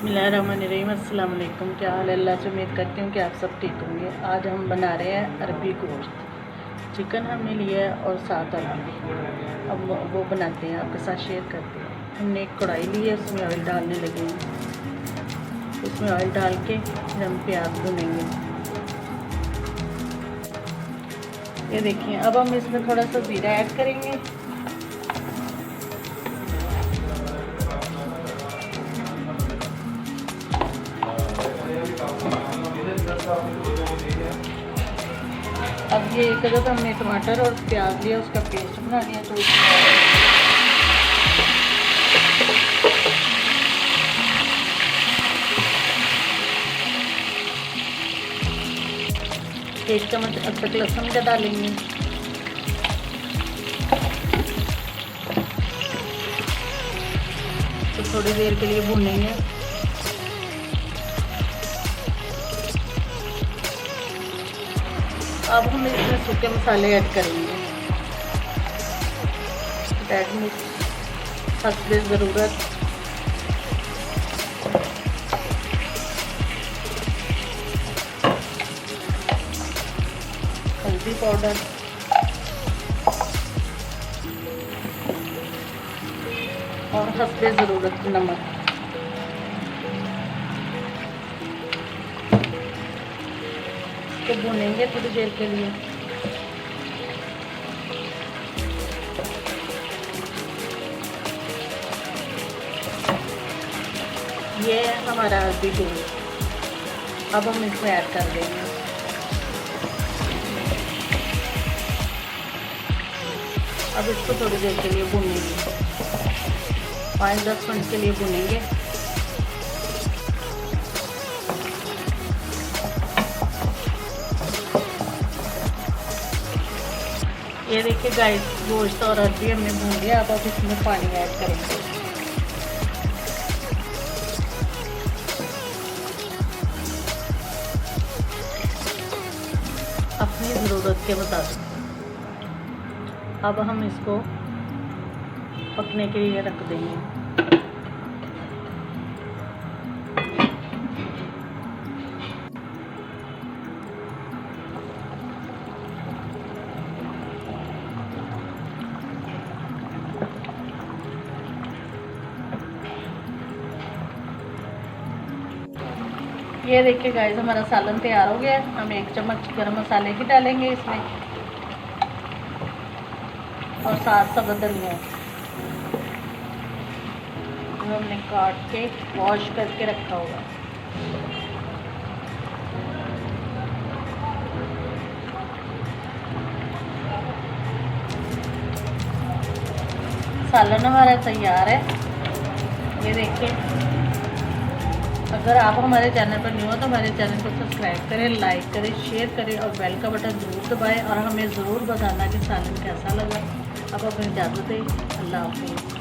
बिस्मिल्लाहिर्रहमानिर्रहीम। अस्सलाम वालेकुम। क्या हाल है? अल्लाह से उम्मीद करती हूँ कि आप सब ठीक होंगे। आज हम बना रहे हैं अरबी गोश्त। चिकन हमने लिया है और 7 अरबी। अब वो बनाते हैं, आपके साथ शेयर करते हैं। हमने एक कढ़ाई ली है, उसमें ऑयल डालने लगे हैं। उसमें ऑयल डाल के फिर हम प्याज भुनेंगे। ये देखिए, अब हम इसमें थोड़ा सा ज़ीरा ऐड करेंगे। अब ये एक अदद हमने टमाटर और प्याज लिया, उसका पेस्ट बना लिया। तो एक चम्मच अदरक लहसुन का डालेंगे। तो थोड़ी देर के लिए भूनेंगे। अब हम इसमें सूखे मसाले ऐड करेंगे। रेड मिर्च हस्बे ज़रूरत, हल्दी पाउडर, और हस्बे ज़रूरत नमक। तो भूनेंगे थोड़ी देर के लिए। ये है हमारा अरबी गोश्त। अब हम इसमें ऐड कर देंगे। अब इसको थोड़ी देर के लिए भूनेंगे, 5-10 मिनट के लिए भूनेंगे। ये देखिए गाइस, गोश्त और अरबी हमने भून लिया। अब इसमें पानी ऐड करेंगे। अपनी ज़रूरत के मुताबिक। अब हम इसको पकने के लिए रख देंगे। ये देखिए गाइस, हमारा सालन तैयार हो गया है। हम 1 चम्मच गरम मसाले की डालेंगे इसमें, और 7 सब्ज़ धनिया जो हमने काट के वॉश करके रखा होगा। सालन हमारा तैयार है। ये देखिए, अगर आप हमारे चैनल पर न्यू हो तो हमारे चैनल को सब्सक्राइब करें, लाइक करें, शेयर करें और बेल का बटन ज़रूर दबाएं। और हमें ज़रूर बताना कि सालन कैसा लगा। अब अपनी इजाज़त दें। अल्लाह हाफ़िज़।